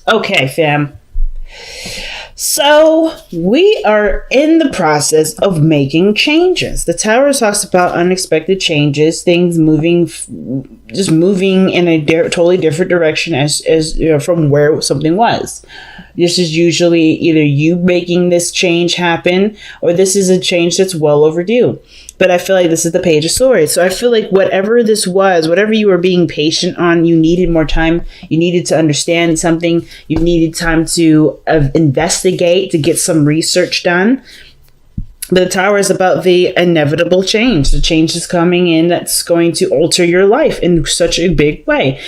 Okay, fam. So we are in the process of making changes. The Tower talks about unexpected changes, things moving, just moving in a totally different direction as you know, from where something was. This is usually either you making this change happen, or this is a change that's well overdue. But I feel like this is the Page of Swords. So I feel like whatever this was, whatever you were being patient on, you needed more time. You needed to understand something. You needed time to investigate, to get some research done. But the Tower is about the inevitable change. The change is coming in that's going to alter your life in such a big way.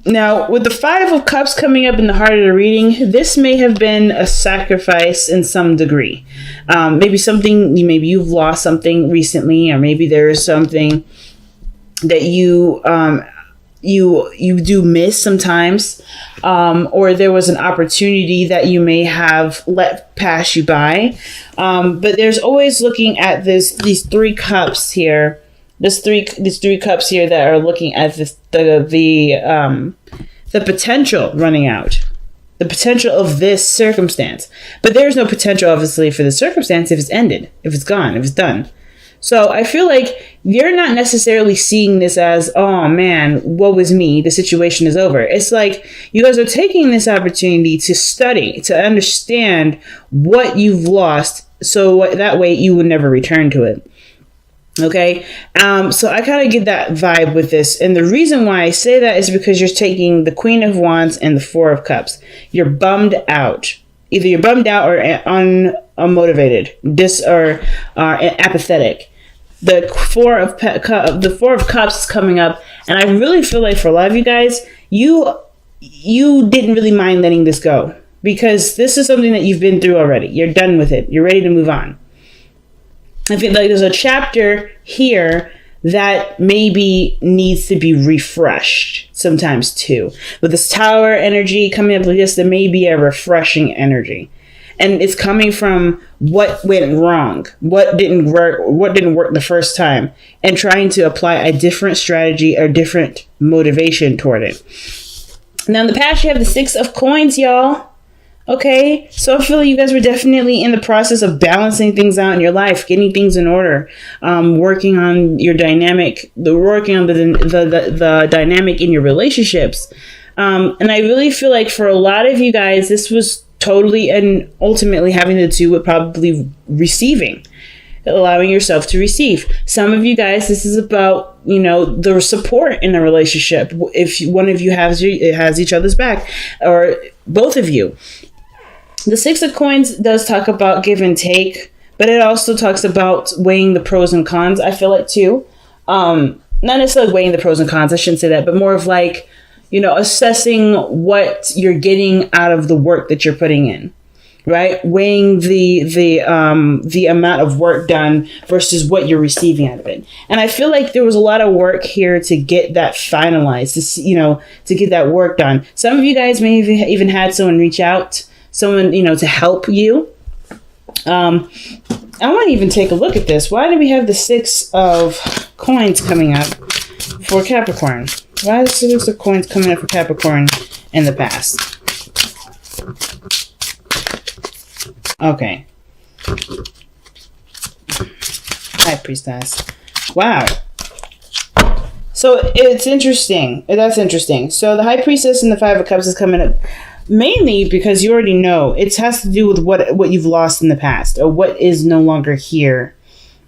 Now, with the Five of Cups coming up in the heart of the reading, this may have been a sacrifice in some degree. Maybe you've lost something recently, or maybe there is something that you do miss sometimes, or there was an opportunity that you may have let pass you by. But there's always looking at these three cups here. These three cups here that are looking at the potential running out, the potential of this circumstance. But there's no potential, obviously, for the circumstance if it's ended, if it's gone, if it's done. So I feel like you're not necessarily seeing this as, oh man, woe is me, the situation is over. It's like you guys are taking this opportunity to study, to understand what you've lost, so that way you will never return to it. Okay, so I kind of get that vibe with this. And the reason why I say that is because you're taking the Queen of Wands and the Four of Cups. You're bummed out. Either you're bummed out or unmotivated, or apathetic. The Four of Cups is coming up. And I really feel like for a lot of you guys, you didn't really mind letting this go. Because this is something that you've been through already. You're done with it. You're ready to move on. I feel like there's a chapter here that maybe needs to be refreshed sometimes too. With this Tower energy coming up like this, there may be a refreshing energy. And it's coming from what went wrong, what didn't work the first time, and trying to apply a different strategy or different motivation toward it. Now in the past, you have the Six of Coins, y'all. Okay, so I feel like you guys were definitely in the process of balancing things out in your life, getting things in order, working on your dynamic, working on the dynamic in your relationships. And I really feel like for a lot of you guys, this was totally and ultimately having to do with probably receiving, allowing yourself to receive. Some of you guys, this is about, the support in a relationship. If one of you has each other's back, or both of you. The Six of Coins does talk about give and take, but it also talks about weighing the pros and cons, I feel like, too. Not necessarily weighing the pros and cons, I shouldn't say that, but more of like, assessing what you're getting out of the work that you're putting in, right? Weighing the amount of work done versus what you're receiving out of it. And I feel like there was a lot of work here to get that finalized, to get that work done. Some of you guys may have even had someone reach out, to help you. I want to even take a look at this. Why do we have the Six of Coins coming up for Capricorn? Why is the Six of Coins coming up for Capricorn in the past? Okay. High Priestess. Wow. So it's interesting. That's interesting. So the High Priestess and the Five of Cups is coming up mainly because you already know it has to do with what you've lost in the past, or what is no longer here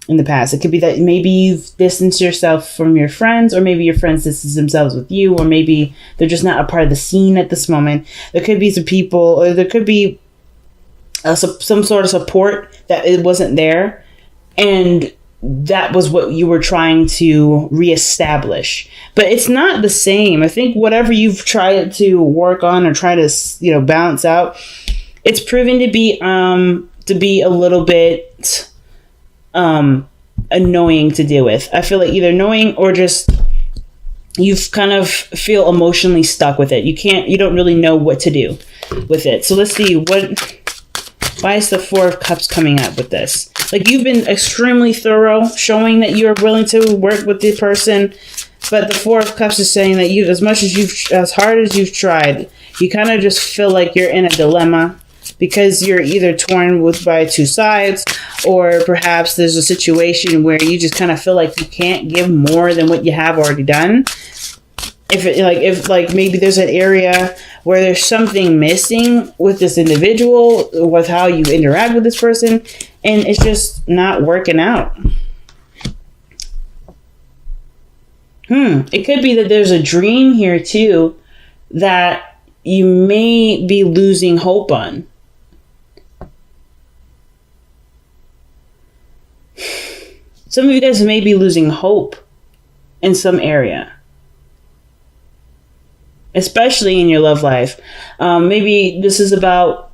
in the past. It could be that maybe you've distanced yourself from your friends, or maybe your friends distance themselves with you, or maybe they're just not a part of the scene at this moment. There could be some people, or there could be some sort of support that it wasn't there, and that was what you were trying to reestablish. But it's not the same. I think whatever you've tried to work on or try to balance out, it's proven to be a little bit annoying to deal with. I feel like either annoying or just you've kind of feel emotionally stuck with it. You don't really know what to do with it. So let's see why is the Four of Cups coming up with this? Like, you've been extremely thorough, showing that you're willing to work with the person. But the Four of Cups is saying that you, as hard as you've tried, you kind of just feel like you're in a dilemma because you're either torn by two sides, or perhaps there's a situation where you just kind of feel like you can't give more than what you have already done. If maybe there's an area where there's something missing with this individual, with how you interact with this person, and it's just not working out. It could be that there's a dream here too that you may be losing hope on. Some of you guys may be losing hope in some area, especially in your love life. Maybe this is about,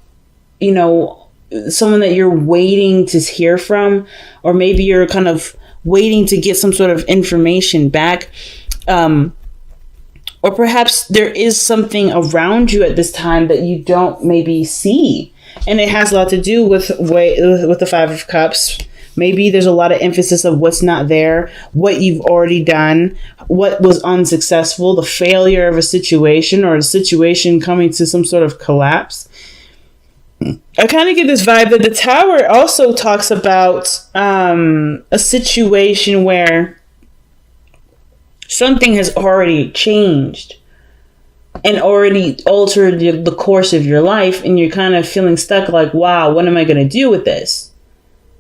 someone that you're waiting to hear from, or maybe you're kind of waiting to get some sort of information back. Or perhaps there is something around you at this time that you don't maybe see. And it has a lot to do with the Five of Cups. Maybe there's a lot of emphasis of what's not there, what you've already done, what was unsuccessful, the failure of a situation, or a situation coming to some sort of collapse. I kind of get this vibe that the Tower also talks about a situation where something has already changed and already altered the course of your life, and you're kind of feeling stuck like, wow, what am I going to do with this?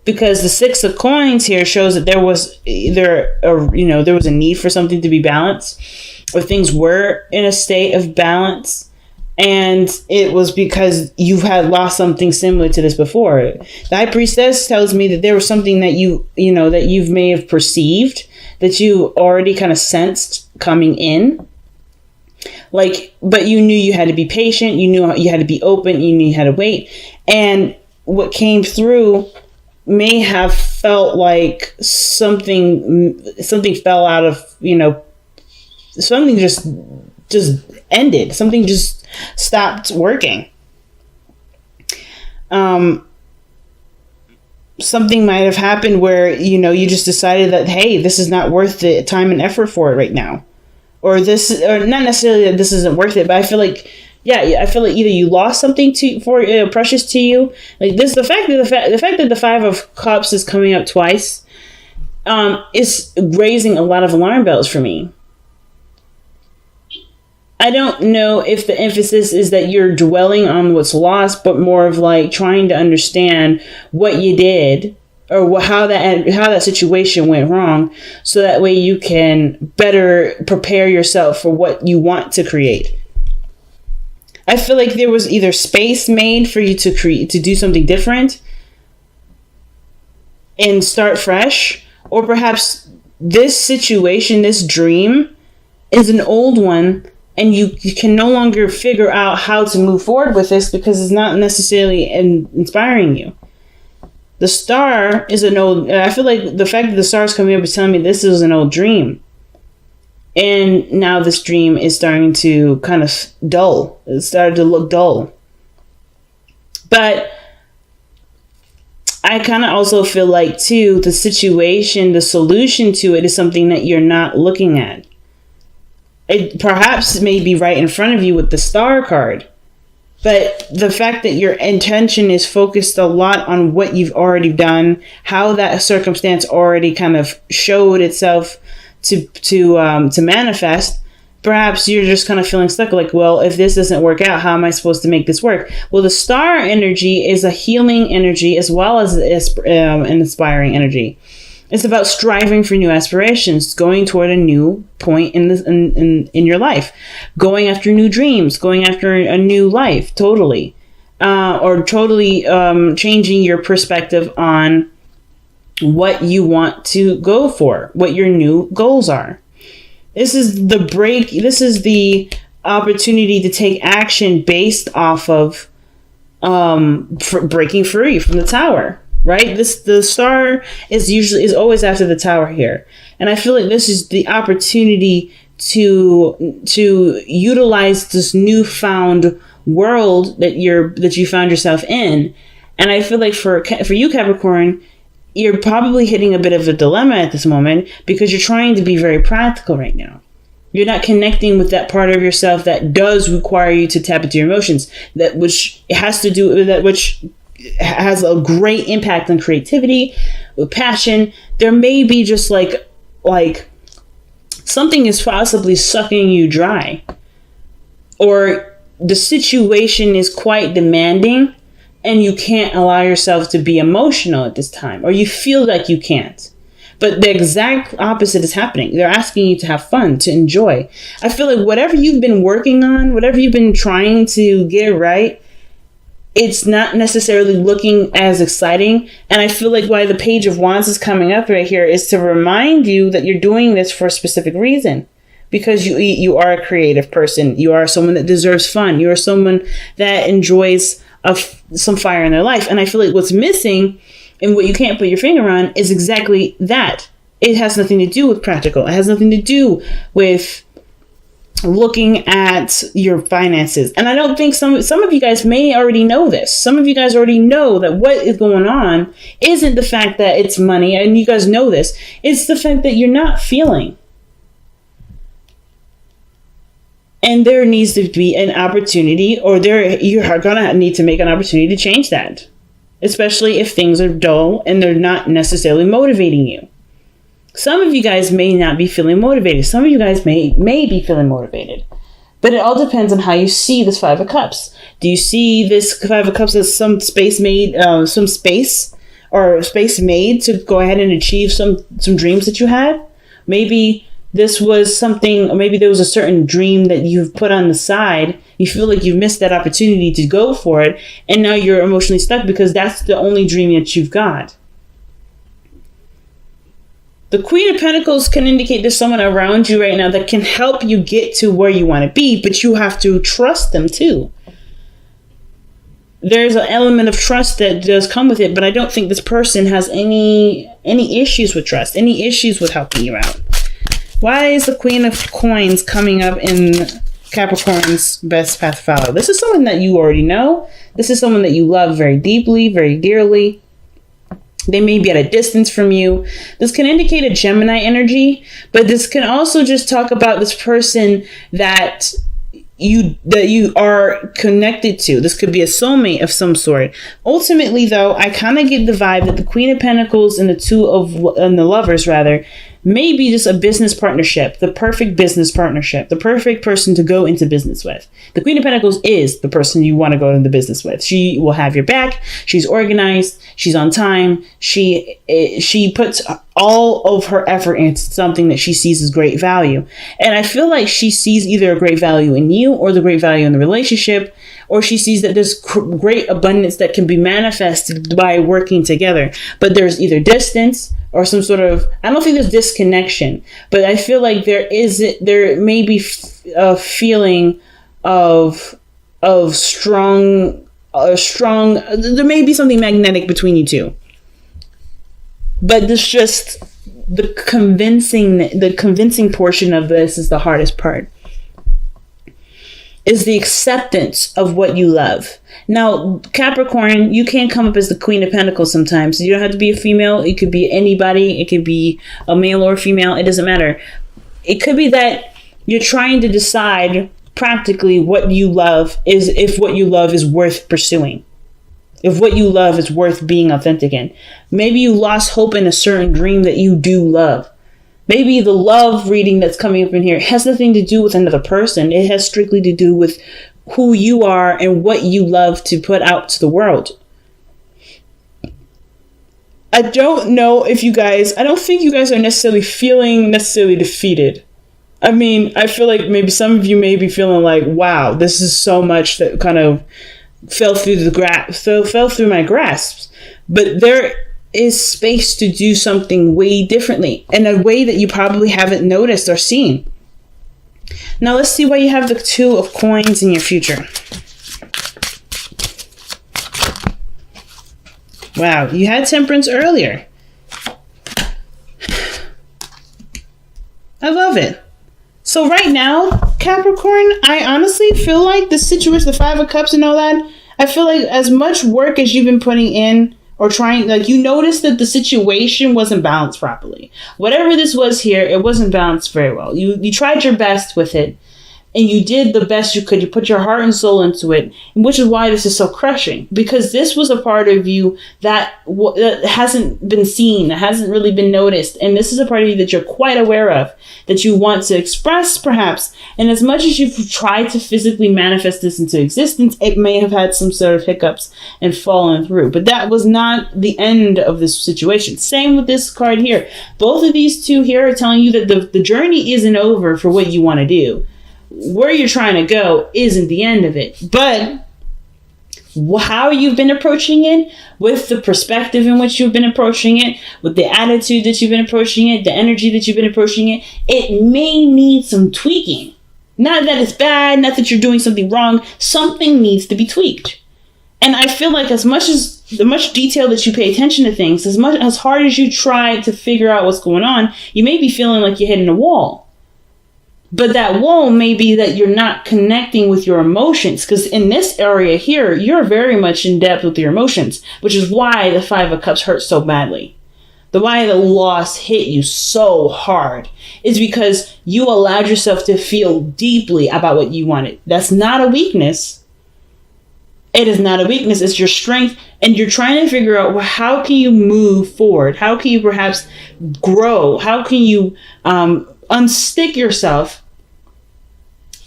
Because the Six of Coins here shows that there was either there was a need for something to be balanced, or things were in a state of balance, and it was because you had lost something similar to this before. The High Priestess tells me that there was something that you may have perceived, that you already kind of sensed coming in. But you knew you had to be patient, you knew you had to be open, you knew you had to wait. And what came through may have felt like something fell out of, something just ended. Something just stopped working. Something might have happened where, you just decided that, hey, this is not worth the time and effort for it right now. Or not necessarily that this isn't worth it, but I feel like either you lost something precious to you. Like this, the fact that the Five of Cups is coming up twice, is raising a lot of alarm bells for me. I don't know if the emphasis is that you're dwelling on what's lost, but more of like trying to understand what you did, or how that situation went wrong, so that way you can better prepare yourself for what you want to create. I feel like there was either space made for you to do something different and start fresh, or perhaps this situation, this dream, is an old one, and you can no longer figure out how to move forward with this because it's not necessarily inspiring you. The Star is an old... I feel like the fact that the Star is coming up is telling me this is an old dream. And now this dream is starting to kind of dull. It started to look dull. But I kind of also feel like, too, the situation, the solution to it is something that you're not looking at. It perhaps may be right in front of you with the Star card. But the fact that your intention is focused a lot on what you've already done, how that circumstance already kind of showed itself to manifest, perhaps you're just kind of feeling stuck like, well, if this doesn't work out, how am I supposed to make this work? Well, the Star energy is a healing energy as well as an inspiring energy. It's about striving for new aspirations, going toward a new point in your life, going after new dreams, going after a new life, totally, or totally changing your perspective on what you want to go for, what your new goals are. This is the break. This is the opportunity to take action based off of breaking free from the Tower. Right? The Star is always after the Tower here. And I feel like this is the opportunity to utilize this newfound world that you found yourself in. And I feel like for you, Capricorn, you're probably hitting a bit of a dilemma at this moment because you're trying to be very practical right now. You're not connecting with that part of yourself that does require you to tap into your emotions, that which has to do with that, which has a great impact on creativity, with passion. There may be just like something is possibly sucking you dry, or the situation is quite demanding and you can't allow yourself to be emotional at this time, or you feel like you can't. But the exact opposite is happening. They're asking you to have fun, to enjoy. I feel like whatever you've been working on, whatever you've been trying to get right, it's not necessarily looking as exciting. And I feel like why the Page of Wands is coming up right here is to remind you that you're doing this for a specific reason. Because you are a creative person. You are someone that deserves fun. You are someone that enjoys some fire in their life. And I feel like what's missing and what you can't put your finger on is exactly that. It has nothing to do with practical. It has nothing to do with looking at your finances. And I don't think some of you guys may already know this. Some of you guys already know that what is going on isn't the fact that it's money, and you guys know this. It's the fact that you're not feeling. And there needs to be an opportunity, or you are going to need to make an opportunity to change that. Especially if things are dull and they're not necessarily motivating you. Some of you guys may not be feeling motivated. Some of you guys may be feeling motivated. But it all depends on how you see this Five of Cups. Do you see this Five of Cups as some space made to go ahead and achieve some dreams that you had? Maybe this was something, or maybe there was a certain dream that you've put on the side. You feel like you've missed that opportunity to go for it. And now you're emotionally stuck because that's the only dream that you've got. The Queen of Pentacles can indicate there's someone around you right now that can help you get to where you want to be, but you have to trust them too. There's an element of trust that does come with it, but I don't think this person has any issues with trust, any issues with helping you out. Why is the Queen of Coins coming up in Capricorn's best path to follow? This is someone that you already know. This is someone that you love very deeply, very dearly. They may be at a distance from you. This can indicate a Gemini energy, but this can also just talk about this person that you are connected to. This could be a soulmate of some sort. Ultimately, though, I kind of get the vibe that the Queen of Pentacles and the Lovers rather may be just a business partnership, the perfect business partnership, the perfect person to go into business with. The Queen of Pentacles is the person you want to go into business with. She will have your back. She's organized. She's on time. She puts all of her effort into something that she sees as great value. And I feel like she sees either a great value in you or the great value in the relationship, or she sees that there's great abundance that can be manifested by working together. But there's either distance or some sort of, I don't think there's disconnection, but I feel like there may be a feeling of strong, there may be something magnetic between you two. But this just, the convincing portion of this is the hardest part. Is the acceptance of what you love. Now, Capricorn, you can come up as the Queen of Pentacles sometimes. You don't have to be a female. It could be anybody. It could be a male or a female. It doesn't matter. It could be that you're trying to decide practically what you love is, if what you love is worth pursuing. If what you love is worth being authentic in. Maybe you lost hope in a certain dream that you do love. Maybe the love reading that's coming up in here has nothing to do with another person. It has strictly to do with who you are and what you love to put out to the world. I don't know if you guys, I don't think you guys are necessarily feeling defeated. I mean, I feel like maybe some of you may be feeling like, wow, this is so much that kind of fell through my grasp. But there is space to do something way differently in a way that you probably haven't noticed or seen. Now let's see why you have the Two of Coins in your future. Wow, you had Temperance earlier. I love it. So right now, Capricorn, I honestly feel like the situation, the Five of Cups and all that, I feel like as much work as you've been putting in, or trying, like, you noticed that the situation wasn't balanced properly. Whatever this was here, it wasn't balanced very well. You tried your best with it, and you did the best you could. You put your heart and soul into it, which is why this is so crushing, because this was a part of you that hasn't been seen, that hasn't really been noticed, and this is a part of you that you're quite aware of, that you want to express, perhaps. And as much as you've tried to physically manifest this into existence, it may have had some sort of hiccups and fallen through. But that was not the end of this situation. Same with this card here. Both of these two here are telling you that the journey isn't over for what you want to do. Where you're trying to go isn't the end of it, but how you've been approaching it, with the perspective in which you've been approaching it, with the attitude that you've been approaching it, the energy that you've been approaching it, it may need some tweaking. Not that it's bad, not that you're doing something wrong. Something needs to be tweaked. And I feel like as much detail that you pay attention to things, as hard as you try to figure out what's going on, you may be feeling like you're hitting a wall. But that wall may be that you're not connecting with your emotions, because in this area here, you're very much in depth with your emotions, which is why the Five of Cups hurt so badly. Why the loss hit you so hard is because you allowed yourself to feel deeply about what you wanted. That's not a weakness. It is not a weakness. It's your strength. And you're trying to figure out, well, how can you move forward? How can you perhaps grow? How can you unstick yourself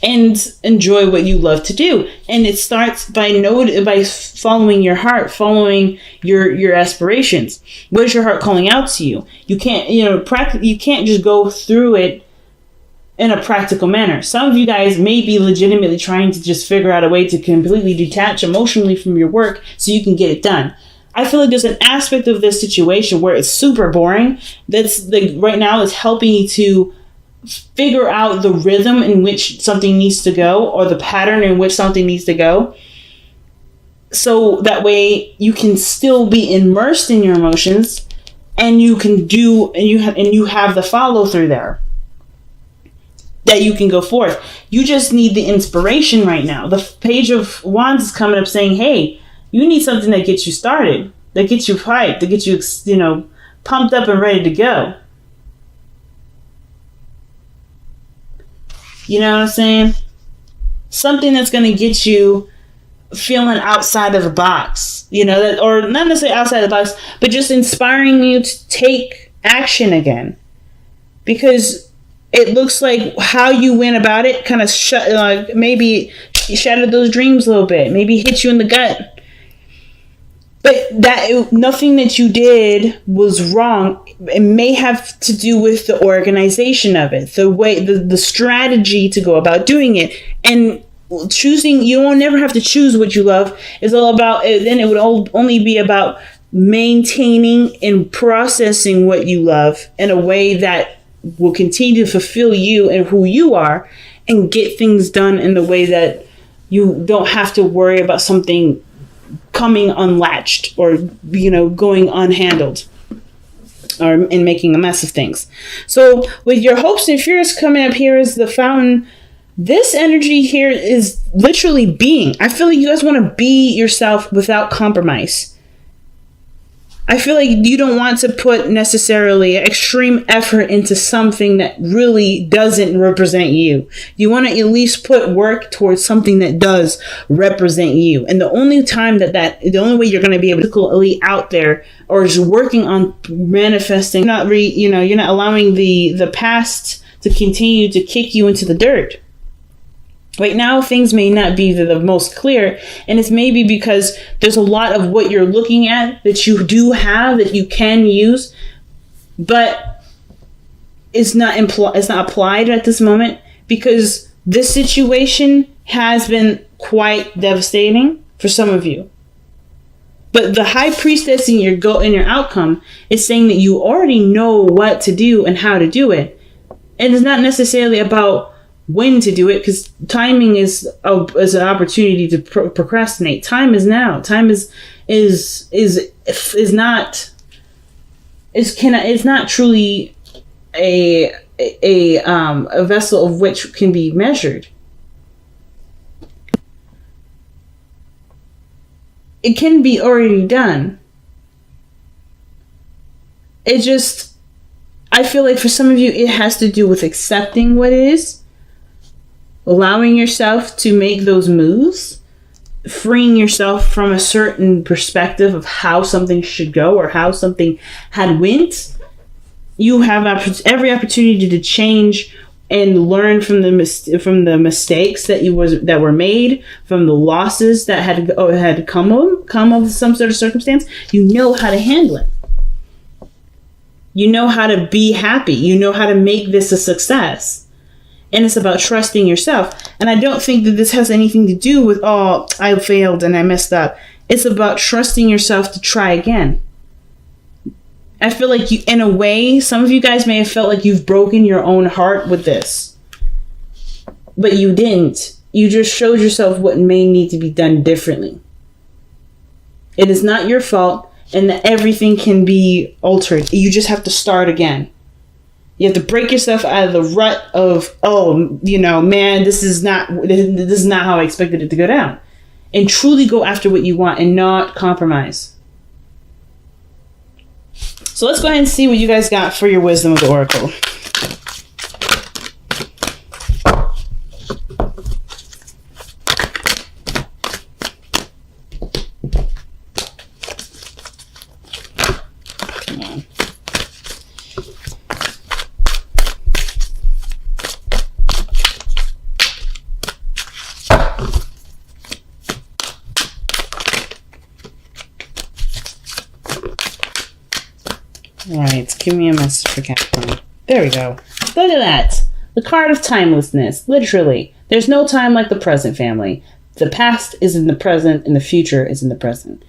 and enjoy what you love to do? And it starts by following your heart, following your aspirations. What is your heart calling out to you? You can't, you can't just go through it in a practical manner. Some of you guys may be legitimately trying to just figure out a way to completely detach emotionally from your work so you can get it done. I feel like there's an aspect of this situation where it's super boring. That's like right now it's helping you to figure out the rhythm in which something needs to go, or the pattern in which something needs to go, so that way you can still be immersed in your emotions, and you can do, and you have the follow through there, that you can go forth. You just need the inspiration right now. The Page of Wands is coming up saying, hey, you need something that gets you started, that gets you hyped, that gets you pumped up and ready to go. You know what I'm saying? Something that's going to get you feeling outside of the box, or not necessarily outside the box, but just inspiring you to take action again. Because it looks like how you went about it kind of maybe shattered those dreams a little bit, maybe hit you in the gut. But nothing that you did was wrong. It may have to do with the organization of it, the way, the strategy to go about doing it, and choosing. You will never have to choose what you love. It's all about. Then it would only be about maintaining and processing what you love in a way that will continue to fulfill you and who you are, and get things done in the way that you don't have to worry about something coming unlatched or going unhandled and making a mess of things. So with your hopes and fears coming up here is the Fountain. This energy here is literally being. I feel like you guys want to be yourself without compromise. I feel like you don't want to put necessarily extreme effort into something that really doesn't represent you. You want to at least put work towards something that does represent you. And the only way you're going to be able to go out there or just working on manifesting, you're not allowing the past to continue to kick you into the dirt. Right now, things may not be the most clear, and it's maybe because there's a lot of what you're looking at that you do have that you can use, but it's not applied at this moment, because this situation has been quite devastating for some of you. But the High Priestess in your outcome is saying that you already know what to do and how to do it, and it's not necessarily about when to do it, because timing is an opportunity to procrastinate. Time is now. Time is not truly a vessel of which can be measured. It can be already done. it just, I feel like for some of you, it has to do with accepting what is, allowing yourself to make those moves, freeing yourself from a certain perspective of how something should go or how something had went. You have every opportunity to change and learn from the mistakes that were made, from the losses that had come of some sort of circumstance. You know how to handle it. You know how to be happy. You know how to make this a success. And it's about trusting yourself. And I don't think that this has anything to do with, oh, I failed and I messed up. It's about trusting yourself to try again. I feel like you, in a way, some of you guys may have felt like you've broken your own heart with this. But you didn't. You just showed yourself what may need to be done differently. It is not your fault, and that everything can be altered. You just have to start again. You have to break yourself out of the rut of, oh, man, this is not how I expected it to go down. And truly go after what you want and not compromise. So let's go ahead and see what you guys got for your wisdom of the oracle. Come on. Alright, give me a message for Capricorn. There we go. Look at that. The card of timelessness. Literally. There's no time like the present, family. The past is in the present and the future is in the present.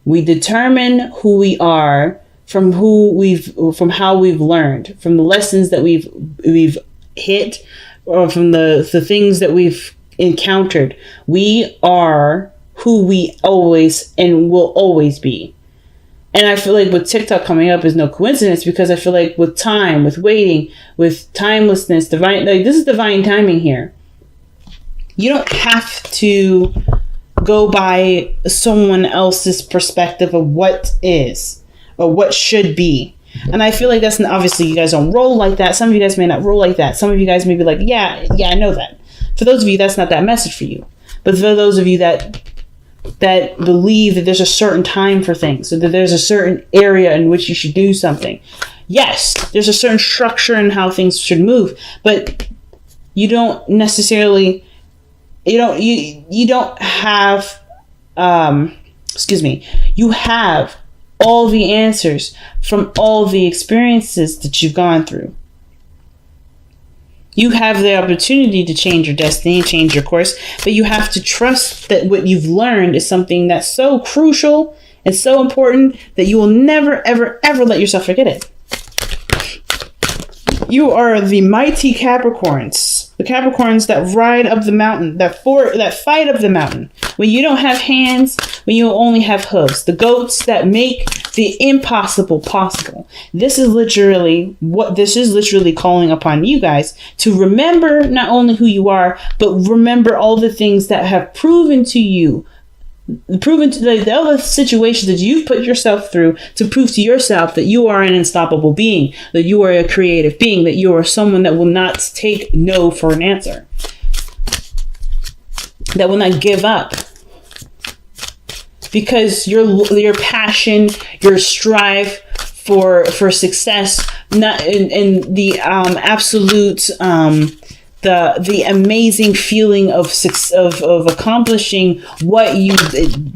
We determine who we are from how we've learned, from the lessons that we've hit, or from the things that we've encountered. We are who we always and will always be. And I feel like with TikTok coming up is no coincidence, because I feel like with time, with waiting, with timelessness, this is divine timing here. You don't have to go by someone else's perspective of what is or what should be. And I feel like that's obviously you guys don't roll like that. Some of you guys may not roll like that. Some of you guys may be like, yeah, I know that. For those of you, that's not that message for you. But for those of you that believe that there's a certain time for things, so that there's a certain area in which you should do something. Yes, there's a certain structure in how things should move, but you don't necessarily, you don't have, you have all the answers from all the experiences that you've gone through. You have the opportunity to change your destiny, change your course, but you have to trust that what you've learned is something that's so crucial and so important that you will never, ever, ever let yourself forget it. You are the mighty Capricorns. The Capricorns that ride up the mountain, that fight up the mountain. When you don't have hands, when you only have hooves. The goats that make the impossible possible. This is literally calling upon you guys to remember not only who you are, but remember all the things that have proven to you, the other situations that you've put yourself through to prove to yourself that you are an unstoppable being, that you are a creative being, that you are someone that will not take no for an answer, that will not give up. Because your passion, your strive for success, not in the absolute the amazing feeling of accomplishing what you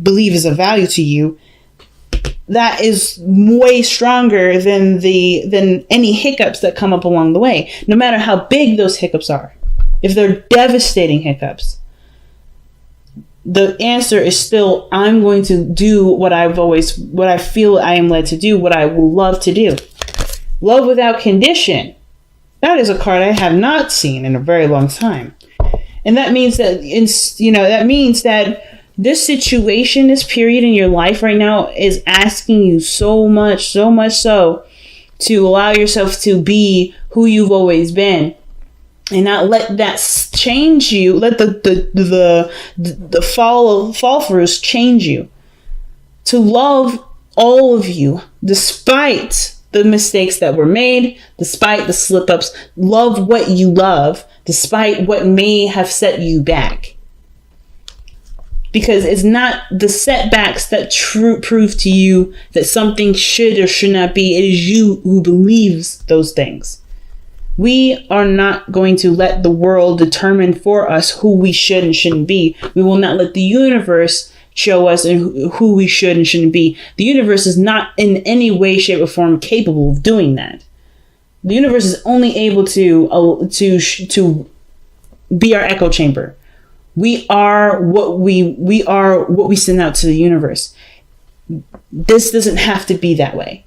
believe is of value to you, that is way stronger than any hiccups that come up along the way, no matter how big those hiccups are. If they're devastating hiccups, the answer is still, I'm going to do what I feel I am led to do, what I will love to do. Love without condition. That is a card I have not seen in a very long time. And that means that, this situation, this period in your life right now is asking you so much so to allow yourself to be who you've always been. And not let that change you. Let the fall throughs change you. To love all of you, despite the mistakes that were made, despite the slip ups. Love what you love, despite what may have set you back. Because it's not the setbacks that prove to you that something should or should not be. It is you who believes those things. We are not going to let the world determine for us who we should and shouldn't be. We will not let the universe show us who we should and shouldn't be. The universe is not in any way, shape, or form capable of doing that. The universe is only able to be our echo chamber. We are what we send out to the universe. This doesn't have to be that way.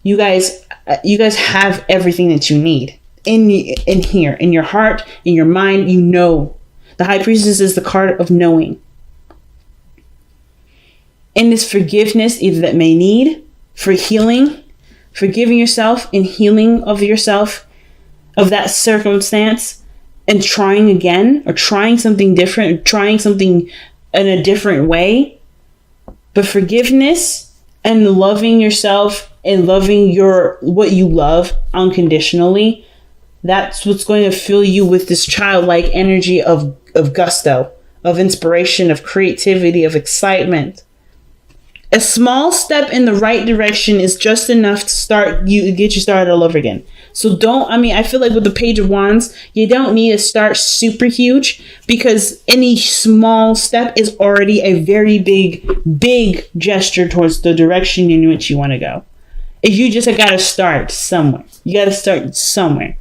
You guys have everything that you need in here, in your heart, in your mind. You know, the High Priestess is the card of knowing. And this forgiveness, either that may need for healing, forgiving yourself and healing of yourself, of that circumstance, and trying again, or trying something different, or trying something in a different way. But forgiveness and loving yourself and loving what you love unconditionally, that's what's going to fill you with this childlike energy of gusto, of inspiration, of creativity, of excitement. A small step in the right direction is just enough to get you started all over again. So I feel like with the Page of Wands, you don't need to start super huge, because any small step is already a very big gesture towards the direction in which you want to go. If you just got to start somewhere. You got to start somewhere.